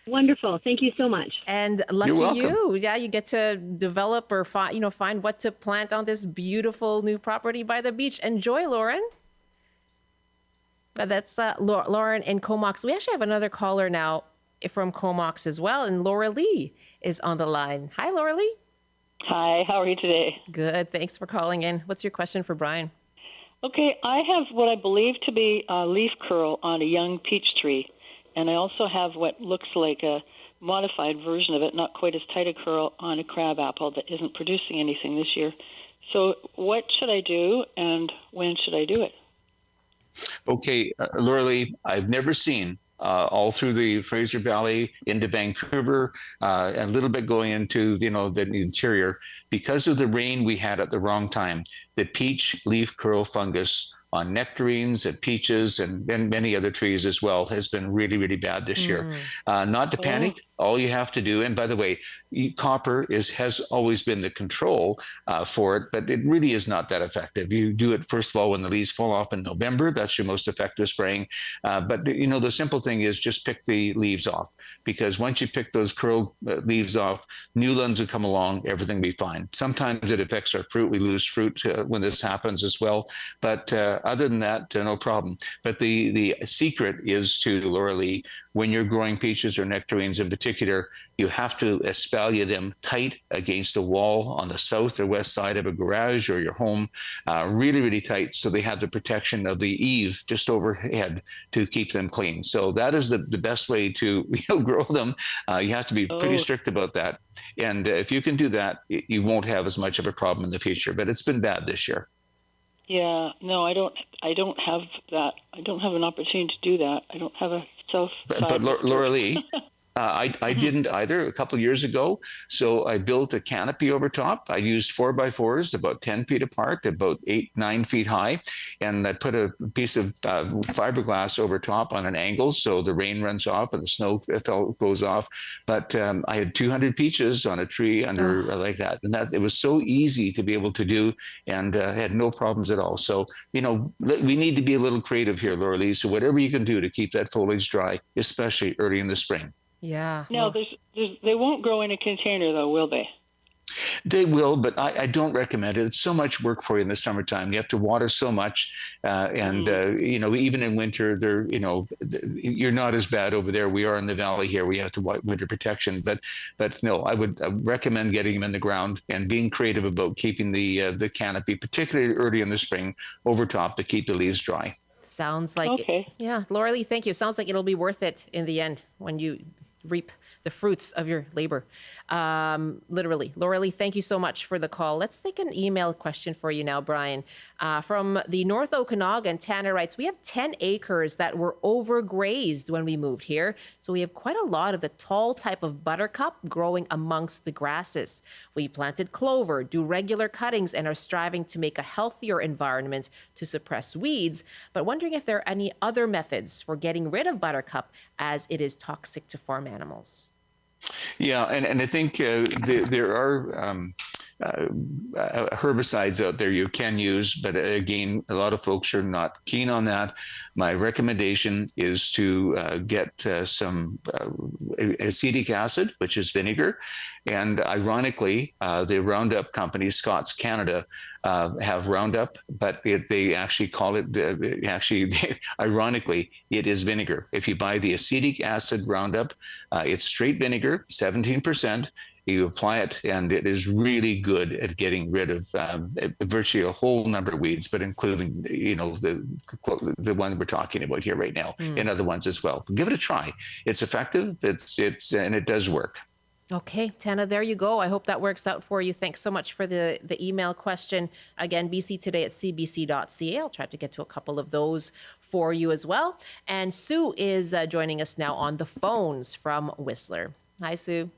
P: Wonderful. Thank you so much.
H: And lucky you. Yeah, you get to develop or find what to plant on this beautiful new property by the beach. Enjoy, Lauren. That's Lauren in Comox. We actually have another caller now from Comox as well, and Laura Lee is on the line. Hi, Laura Lee.
Q: Hi, how are you today?
H: Good. Thanks for calling in. What's your question for Brian?
Q: Okay, I have what I believe to be a leaf curl on a young peach tree, and I also have what looks like a modified version of it, not quite as tight a curl, on a crab apple that isn't producing anything this year. So what should I do, and when should I do it?
N: Okay, Laura Lee, I've never seen all through the Fraser Valley into Vancouver, a little bit going into, the interior, because of the rain we had at the wrong time, the peach leaf curl fungus on nectarines and peaches and many other trees as well has been really, really bad this year. Not to panic. All you have to do, and by the way, copper has always been the control for it, but it really is not that effective. You do it, first of all, when the leaves fall off in November. That's your most effective spraying. But, the simple thing is just pick the leaves off, because once you pick those curled leaves off, new ones will come along, everything will be fine. Sometimes it affects our fruit. We lose fruit when this happens as well. But other than that, no problem. But the secret is to, Laura Lee, when you're growing peaches or nectarines in particular, you have to espalier them tight against a wall on the south or west side of a garage or your home, really, really tight, so they have the protection of the eave just overhead to keep them clean. So that is the best way to grow them. You have to be pretty strict about that. And if you can do that, you won't have as much of a problem in the future. But it's been bad this year.
Q: Yeah, no, I don't have that. I don't have an opportunity to do that. I don't have a self.
N: But Laura Lee, I didn't either a couple of years ago. So I built a canopy over top. I used 4x4s, about 10 feet apart, about 8-9 feet high. And I put a piece of fiberglass over top on an angle, so the rain runs off and the snow goes off. But I had 200 peaches on a tree under like that. And it was so easy to be able to do, and had no problems at all. So, we need to be a little creative here, Laura Lee. So whatever you can do to keep that foliage dry, especially early in the spring.
H: Yeah.
Q: No, they won't grow in a container, though, will they?
N: They will, but I don't recommend it. It's so much work for you in the summertime. You have to water so much, and even in winter, you're not as bad over there. We are in the valley here. We have to winter protection, but no, I would recommend getting them in the ground and being creative about keeping the canopy, particularly early in the spring, over top to keep the leaves dry.
H: Sounds like yeah, Laura Lee, thank you. Sounds like it'll be worth it in the end when you reap the fruits of your labor. Literally. Laura Lee, thank you so much for the call. Let's take an email question for you now, Brian. From the North Okanagan, Tanner writes, we have 10 acres that were overgrazed when we moved here. So we have quite a lot of the tall type of buttercup growing amongst the grasses. We planted clover, do regular cuttings, and are striving to make a healthier environment to suppress weeds, but wondering if there are any other methods for getting rid of buttercup as it is toxic to farm animals.
N: Yeah, and I think there are herbicides out there you can use, but again, a lot of folks are not keen on that. My recommendation is to get some acetic acid, which is vinegar, and ironically, the Roundup company, Scotts Canada, have Roundup, but they actually call it, ironically, it is vinegar. If you buy the acetic acid Roundup, it's straight vinegar, 17%. You apply it, and it is really good at getting rid of virtually a whole number of weeds, but including, the one we're talking about here right now, and other ones as well. Give it a try. It's effective. And it does work.
H: Okay, Tana, there you go. I hope that works out for you. Thanks so much for the email question. Again, bctoday@cbc.ca. I'll try to get to a couple of those for you as well. And Sue is joining us now on the phones from Whistler. Hi, Sue.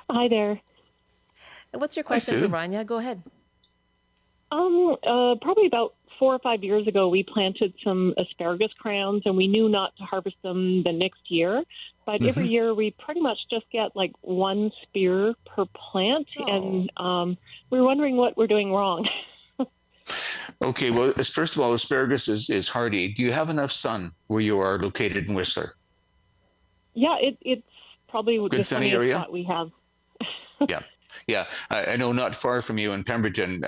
R: Hi there.
H: And what's your question for Brian? Yeah, go ahead.
R: Probably about 4 or 5 years ago, we planted some asparagus crowns, and we knew not to harvest them the next year. But every year, we pretty much just get like one spear per plant, and we're wondering what we're doing wrong.
N: Okay, well, first of all, asparagus is hardy. Do you have enough sun where you are located in Whistler?
R: Yeah, it's probably
N: good
R: the
N: sunny
R: sunniest
N: area
R: spot we have.
N: Yeah. Yeah, I know not far from you in Pemberton,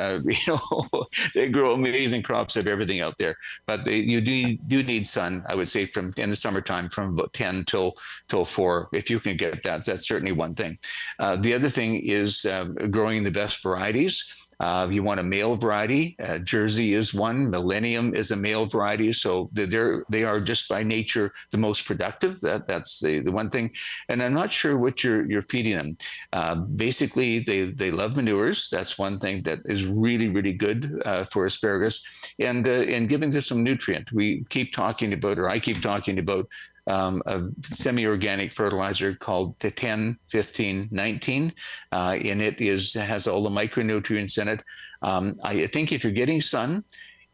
N: they grow amazing crops of everything out there. But you do need sun, I would say, from in the summertime from about 10 till 4. If you can get that, that's certainly one thing. The other thing is growing the best varieties. You want a male variety. Jersey is one. Millennium is a male variety. So they are just by nature the most productive. That's the one thing. And I'm not sure what you're feeding them. Basically, they love manures. That's one thing that is really, really good for asparagus. And giving them some nutrient. We keep talking about, or I keep talking about, a semi-organic fertilizer called the 10, 15, 19, and it has all the micronutrients in it. I think if you're getting sun,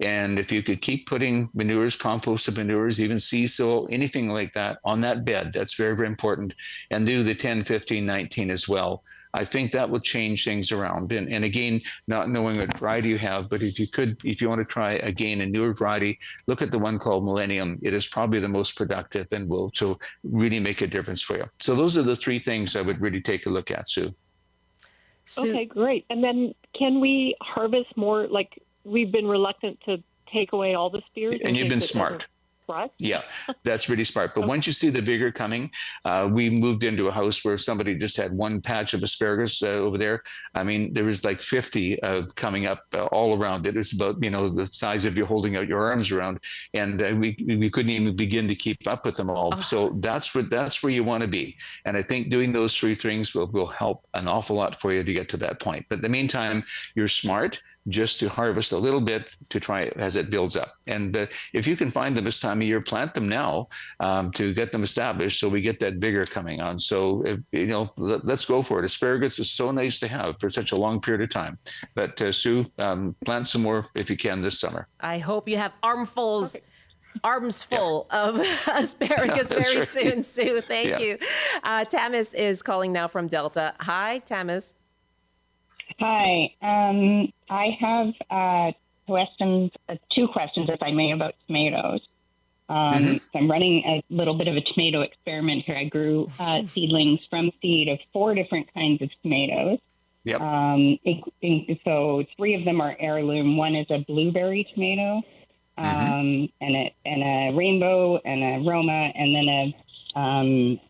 N: and if you could keep putting manures, composted manures, even sea soil, anything like that on that bed, that's very, very important. And do the 10, 15, 19 as well. I think that will change things around. And again, not knowing what variety you have, but if you want to try again a newer variety, look at the one called Millennium. It is probably the most productive and will so really make a difference for you. So those are the 3 things I would really take a look at, Sue.
R: Okay, great. And then can we harvest more? Like, we've been reluctant to take away all the spears.
N: And you've been smart. Yeah, that's really smart. But once you see the vigor coming, we moved into a house where somebody just had one patch of asparagus over there. I mean, there was like 50 coming up all around it. It's about, the size of you holding out your arms around. And we couldn't even begin to keep up with them all. So that's where you want to be. And I think doing those 3 things will help an awful lot for you to get to that point. But in the meantime, you're smart just to harvest a little bit to try it as it builds up. And if you can find them this time of year, plant them now to get them established so we get that vigor coming on. So, let's go for it. Asparagus is so nice to have for such a long period of time. But Sue, plant some more if you can this summer.
H: I hope you have arms full of asparagus very soon, Sue. Thank you. Tamis is calling now from Delta. Hi, Tamis.
S: Hi. I have 2 questions, if I may, about tomatoes. So I'm running a little bit of a tomato experiment here. I grew seedlings from seed of 4 different kinds of tomatoes.
N: Yep.
S: So 3 of them are heirloom. One is a blueberry tomato, and a rainbow, and a Roma, and then a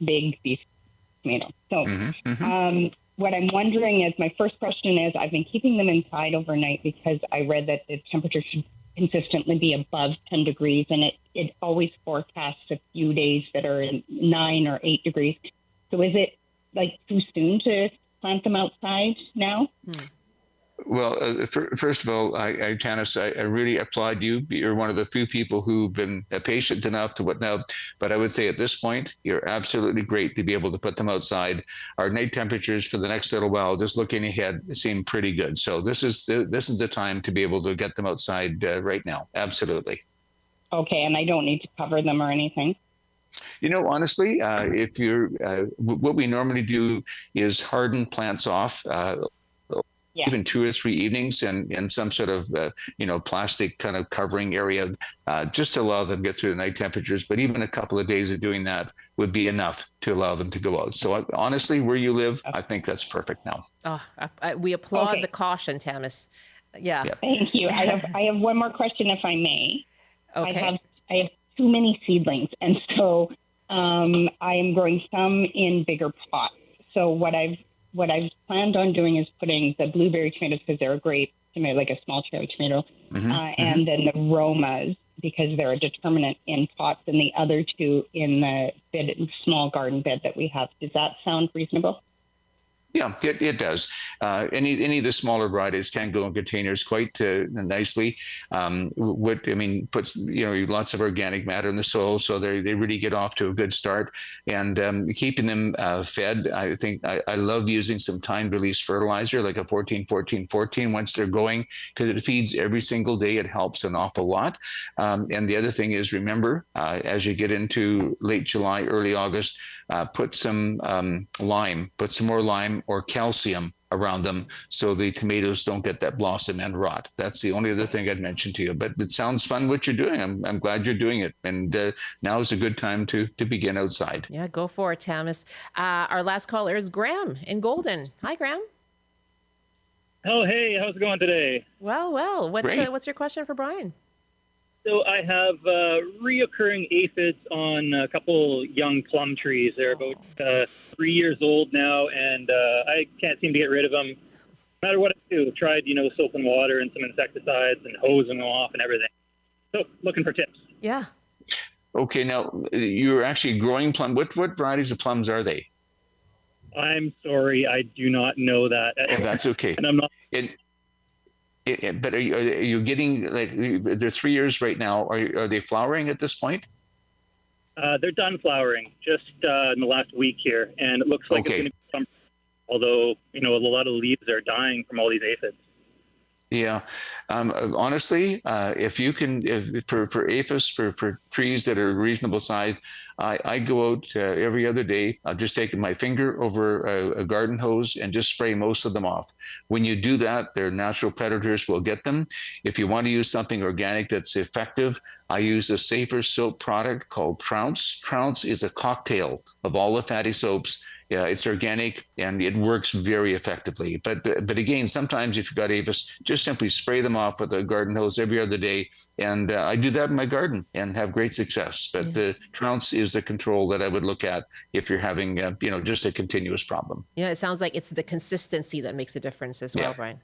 S: big beef tomato. So what I'm wondering is, my first question is, I've been keeping them inside overnight because I read that the temperature should consistently be above 10 degrees, and it always forecasts a few days that are in 9 or 8 degrees. So is it too soon to plant them outside now?
N: Well, first of all, Janice, I really applaud you. You're one of the few people who've been patient enough to whatnot. But I would say at this point, you're absolutely great to be able to put them outside. Our night temperatures for the next little while, just looking ahead, seem pretty good. So this is the time to be able to get them outside right now. Absolutely.
S: Okay, and I don't need to cover them or anything?
N: Honestly, if you're, what we normally do is harden plants off. Even 2 or 3 evenings and some sort of, plastic kind of covering area, just to allow them to get through the night temperatures. But even a couple of days of doing that would be enough to allow them to go out. So honestly, where you live, I think that's perfect now.
H: We applaud the caution, Tamis. Yeah.
S: Thank you. I have one more question, if I may.
H: Okay.
S: I have too many seedlings, and so I am growing some in bigger pots. So what I've planned on doing is putting the blueberry tomatoes, because they're a great tomato, like a small cherry tomato, and then the Romas, because they're a determinant in pots, and the other 2 in the small garden bed that we have. Does that sound reasonable?
N: Yeah, it does. Any of the smaller varieties can go in containers quite nicely. Puts lots of organic matter in the soil, so they really get off to a good start. And keeping them fed, I think I love using some time-release fertilizer, like a 14-14-14 once they're going, because it feeds every single day. It helps an awful lot. And the other thing is, remember, as you get into late July, early August, put some more lime or calcium around them so the tomatoes don't get that blossom and rot. That's the only other thing I'd mention to you. But it sounds fun what you're doing. I'm glad you're doing it. And now is a good time to begin outside.
H: Yeah, go for it, Thomas. Our last caller is Graham in Golden. Hi, Graham.
T: Oh, hey, how's it going today?
H: Well. What's your question for Brian?
T: So I have reoccurring aphids on a couple young plum trees. They're about 3 years old now, and I can't seem to get rid of them. No matter what I do, I've tried, soap and water and some insecticides and hosing them off and everything. So looking for tips.
H: Yeah.
N: Okay, now you're actually growing plum. What varieties of plums are they?
T: I'm sorry, I do not know that.
N: Oh, that's okay.
T: And I'm not.
N: But are you getting, like, they're 3 years right now. Are they flowering at this point?
T: They're done flowering just in the last week here, and it looks like it's going to be summer. Although, a lot of leaves are dying from all these aphids.
N: Yeah. Honestly, if you can, for aphids, for trees that are reasonable size, I go out every other day. I'll just take my finger over a garden hose and just spray most of them off. When you do that, their natural predators will get them. If you want to use something organic that's effective, I use a safer soap product called Trounce. Trounce is a cocktail of all the fatty soaps. Yeah, it's organic and it works very effectively. But again, sometimes if you've got aphids, just simply spray them off with a garden hose every other day. And I do that in my garden and have great success. But the Trounce is the control that I would look at if you're having, just a continuous problem.
H: Yeah, it sounds like it's the consistency that makes a difference as well, Brian.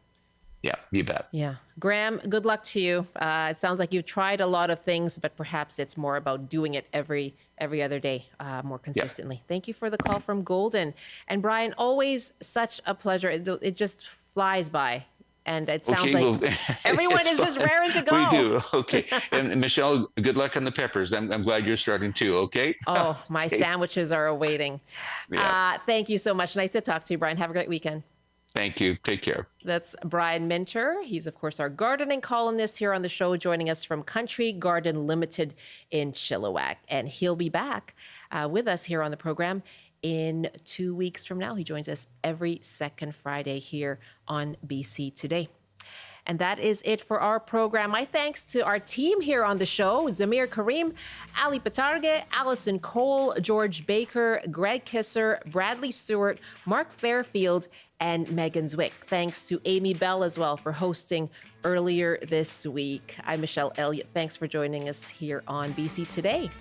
N: Yeah, you bet.
H: Yeah. Graham, good luck to you. It sounds like you've tried a lot of things, but perhaps it's more about doing it every other day more consistently. Yeah. Thank you for the call from Golden. And Brian, always such a pleasure. It just flies by. And it sounds everyone is just raring to go.
N: We do. Okay. And Michelle, good luck on the peppers. I'm glad you're starting too. Okay.
H: Oh, my sandwiches are awaiting. Yeah. Thank you so much. Nice to talk to you, Brian. Have a great weekend.
N: Thank you. Take care.
H: That's Brian Minter. He's, of course, our gardening columnist here on the show, joining us from Country Garden Limited in Chilliwack. And he'll be back with us here on the program in 2 weeks from now. He joins us every second Friday here on BC Today. And that is it for our program. My thanks to our team here on the show: Zamir Karim, Ali Patarge, Allison Cole, George Baker, Greg Kisser, Bradley Stewart, Mark Fairfield, and Megan Zwick. Thanks to Amy Bell as well for hosting earlier this week. I'm Michelle Elliott. Thanks for joining us here on BC Today.